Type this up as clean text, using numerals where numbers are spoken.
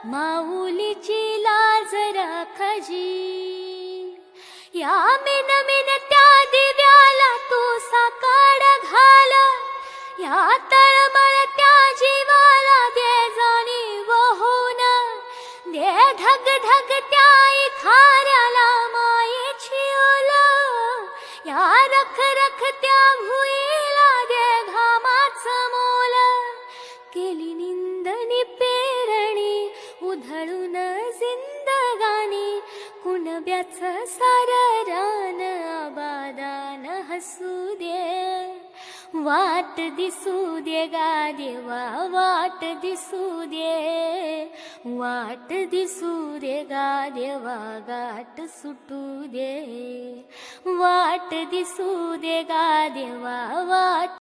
माऊलीची लाज राखजी. या मिनमिनत्या दिव्याला तू साकाड घाल, या तळमळत्या जीवाला दे जाणीव होऊन, दे ढग ढगत्या खाऱ्याला मायेची ओल, या रख रखत्या भुईला दे घामाचं मोल. केली निंदनी पेरणी उधळून जिंदगानी, कुणब्याचं सारं रान आबादान हसू दे. वाट दिसू दे गा देवा, वाट दिसू दे, वाट दिसू दे गा देवा, गाठ सुटू दे. वाट दिसू दे गा देवा, वाट